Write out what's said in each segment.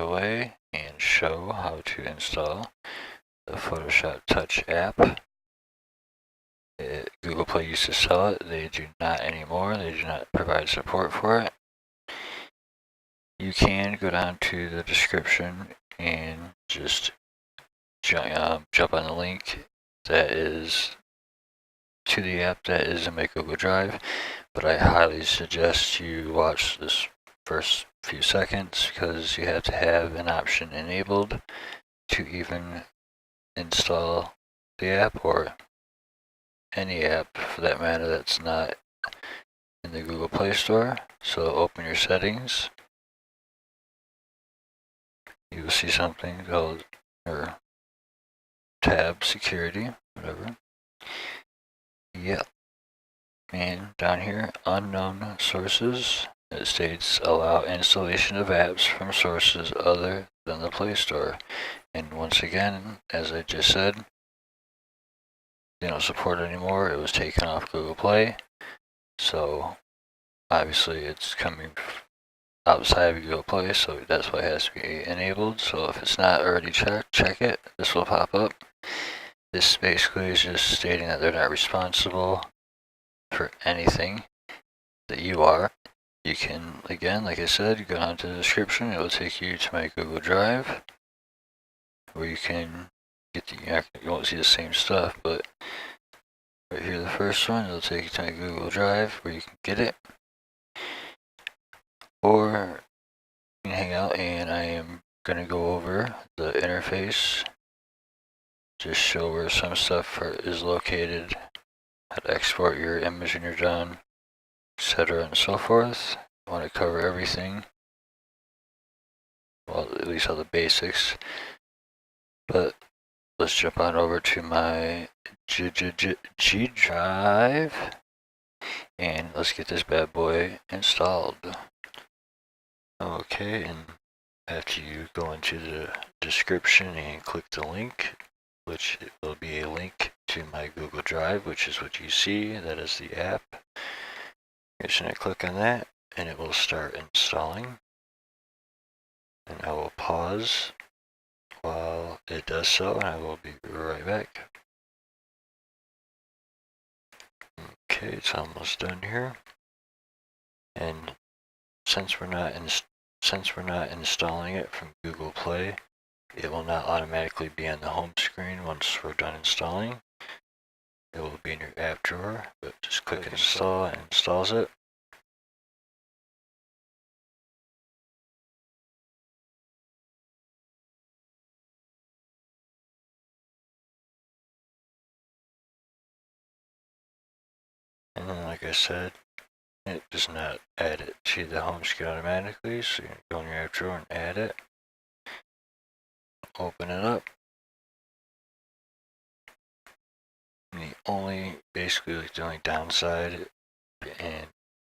away and show how to install the Photoshop Touch app. Google Play used to sell it. They do not anymore. They do not provide support for it. You can go down to the description and just jump on the link that is to the app that is in my Google Drive, but I highly suggest you watch this first few seconds because you have to have an option enabled to even install the app, or any app for that matter that's not in the Google Play Store. So open your settings. You will see something called, or tab security, whatever. Yep. And down here, unknown sources, it states allow installation of apps from sources other than the Play Store. And once again, as I just said, they don't support it anymore. It was taken off Google Play. So obviously it's coming outside of Google Play, so that's why it has to be enabled. So if it's not already checked, check it. This will pop up. This basically is just stating that they're not responsible for anything that you are. You can, again, like I said, you go down to the description. It will take you to my Google Drive, where you can get the, you won't see the same stuff, but right here, the first one, it'll take you to my Google Drive where you can get it. Or you can hang out, and I am going to go over the interface, just show where some stuff is located, how to export your image when you're done, etc. and so forth. I want to cover everything, well, at least all the basics. But let's jump on over to my G Drive, and let's get this bad boy installed. Okay, and after you go into the description and click the link, which will be a link to my Google Drive, which is what you see, that is the app. You're just going to click on that, and it will start installing. And I will pause while it does so, and I will be right back. Okay, it's almost done here. And since we're not installing it from Google Play, it will not automatically be on the home screen once we're done installing. It will be in your app drawer, but just click install and it installs it. And then, like I said, it does not add it to the home screen automatically, so you go in your app drawer and add it. Open it up. And basically the only downside, and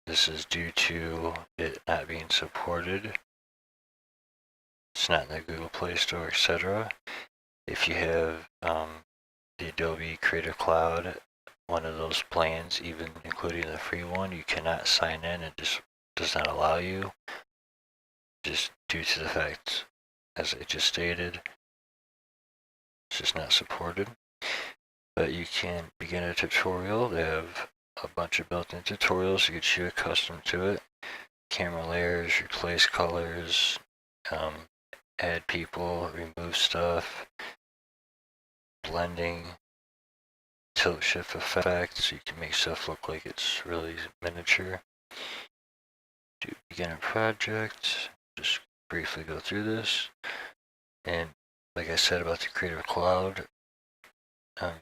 this is due to it not being supported, it's not in the Google Play Store, etc. If you have the Adobe Creative Cloud, one of those plans, even including the free one, you cannot sign in. It just does not allow you, just due to the fact, as I just stated, it's just not supported. But you can begin a tutorial. They have a bunch of built-in tutorials to get you accustomed to it. Camera layers, replace colors, add people, remove stuff, blending, tilt shift effect, so you can make stuff look like it's really miniature. Do begin a project, just briefly go through this. And like I said about the Creative Cloud,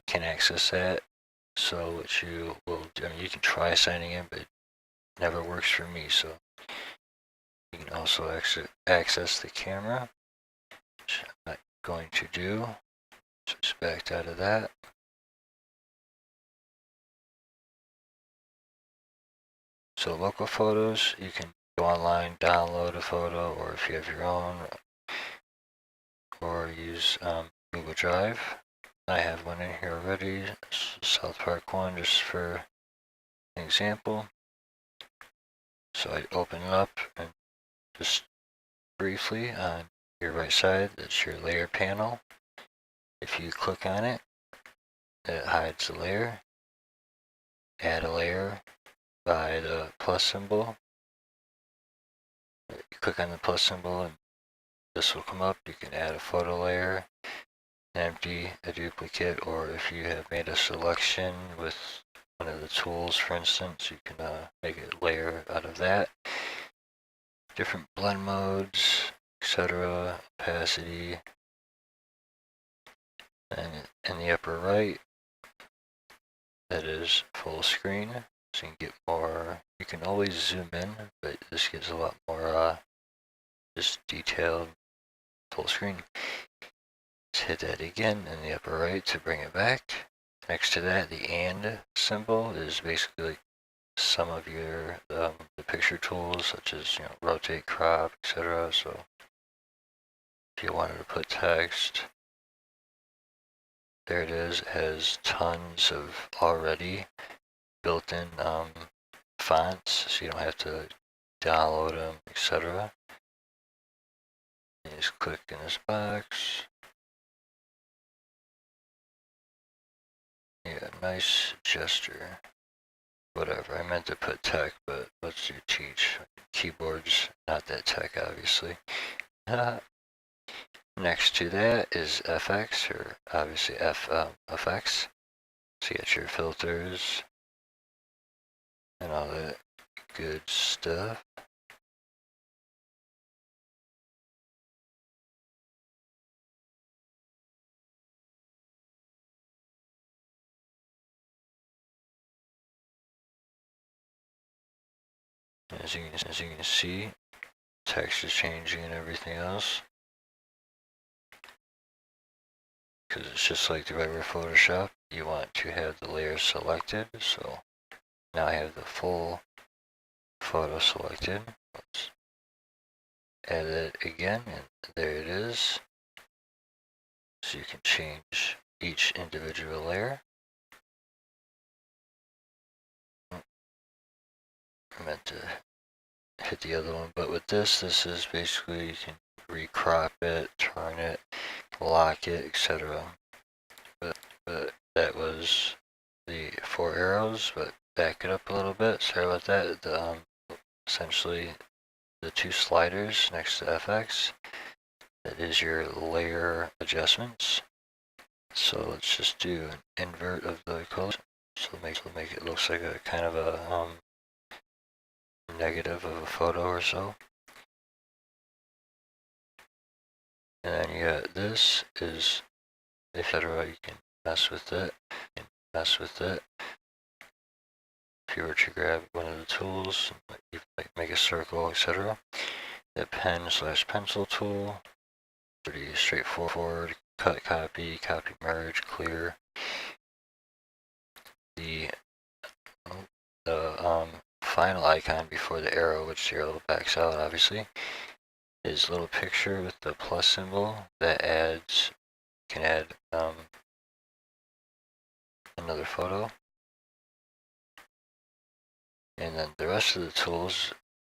can access that. So what you will do, you can try signing in, but it never works for me. So you can also access the camera, which I'm not going to do. So just backed out of that. So local photos, you can go online, download a photo, or if you have your own, or use Google Drive. I have one in here already, South Park one, just for an example. So I open it up and just briefly on your right side, that's your layer panel. If you click on it, it hides the layer. Add a layer by the plus symbol. You click on the plus symbol and this will come up. You can add a photo layer, empty, a duplicate, or if you have made a selection with one of the tools, for instance, you can make a layer out of that. Different blend modes, etc., opacity, and in the upper right, that is full screen, so you can get more. You can always zoom in, but this gives a lot more just detailed full screen. Let's hit that again in the upper right to bring it back. Next to that, the and symbol is basically like some of your the picture tools, such as rotate, crop, etc. So if you wanted to put text, there it is. It has tons of already built-in fonts, so you don't have to download them, etc. You just click in this box. Yeah, nice gesture. Whatever, I meant to put tech, but let's do teach. Keyboards, not that tech, obviously. Next to that is FX, or obviously FX. So you got your filters and all that good stuff. As you can see, text is changing and everything else. Because it's just like the regular Photoshop, you want to have the layers selected. So now I have the full photo selected. Let's add it again, and there it is. So you can change each individual layer. I meant to hit the other one, but with this is basically you can recrop it, turn it, lock it, etc. But that was the 4 arrows, but back it up a little bit. Sorry about that. Essentially the 2 sliders next to FX. That is your layer adjustments. So let's just do an invert of the color. So make it looks like a kind of a negative of a photo or so. And then you got this is, etc. You can mess with it. If you were to grab one of the tools, you can make a circle, etc. The pen/pencil tool, pretty straightforward. Cut, copy, merge, clear. The final icon before the arrow, which the arrow backs out, obviously, is a little picture with the plus symbol that adds. You can add another photo. And then the rest of the tools,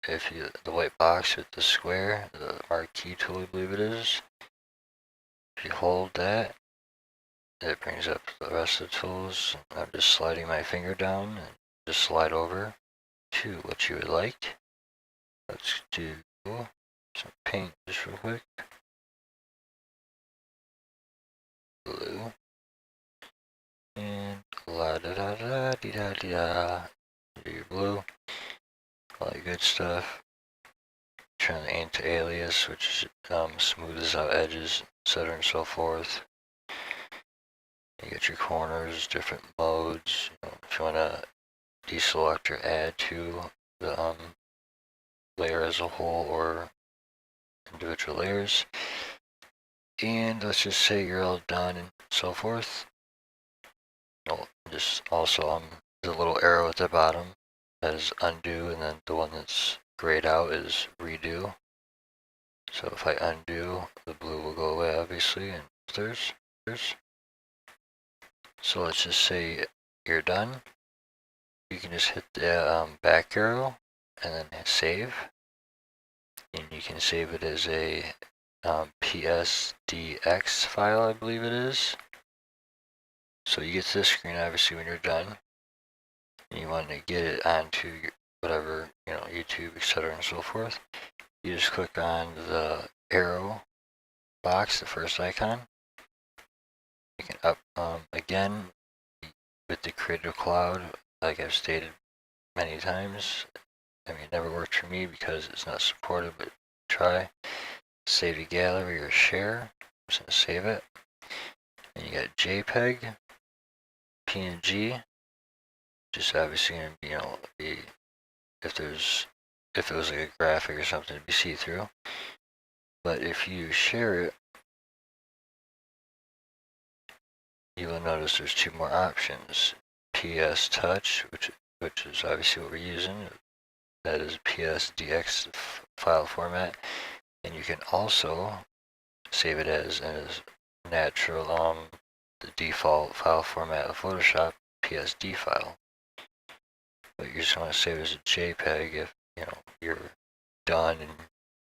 the white box with the square, the marquee tool, I believe it is. If you hold that, it brings up the rest of the tools. I'm just sliding my finger down and just slide over to what you would like. Let's do some paint just real quick. Blue. And la da da da dee da dee da. Do your blue. All that good stuff. Turn the anti-alias, which smooths out edges, etc. and so forth. You get your corners, different modes. If you want to deselect or add to the layer as a whole or individual layers. And let's just say you're all done and so forth. Just also the little arrow at the bottom that is undo, and then the one that's grayed out is redo. So if I undo, the blue will go away, obviously, and there's. So let's just say you're done. You can just hit the back arrow and then hit save. And you can save it as a PSDX file, I believe it is. So you get to this screen obviously when you're done, and you want to get it onto your, whatever, YouTube, etc. and so forth. You just click on the arrow box, the first icon. You can again, with the Creative Cloud, like I've stated many times, it never worked for me because it's not supported, but try save to gallery or share. I'm just gonna save it. And you got JPEG, PNG, just obviously gonna be if it was like a graphic or something, to be see-through. But if you share it, you will notice there's two more options. PS Touch, which is obviously what we're using. That is PSDX file format. And you can also save it as natural, the default file format of Photoshop, PSD file. But you just want to save it as a JPEG if you're done and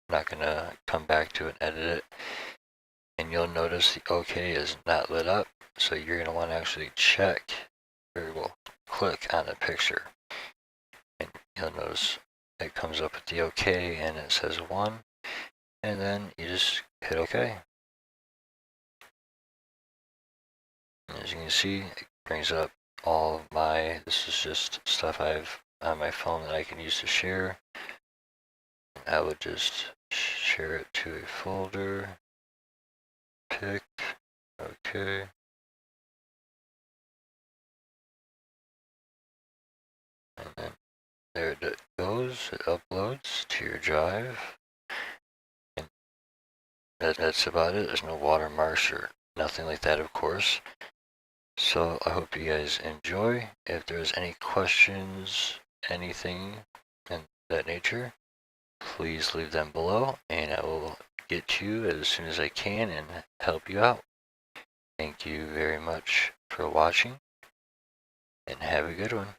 not gonna come back to it and edit it. And you'll notice the OK is not lit up, so you're gonna want to actually check, or well, click on the picture, and you'll notice it comes up with the OK and it says 1, and then you just hit OK. And as you can see, it brings up all of this is just stuff I've on my phone that I can use to share. And I would just share it to a folder, pick, OK. And then there it goes, it uploads to your drive. And that's about it. There's no watermarks or nothing like that, of course. So I hope you guys enjoy. If there's any questions, anything in that nature, please leave them below and I will get to you as soon as I can and help you out. Thank you very much for watching and have a good one.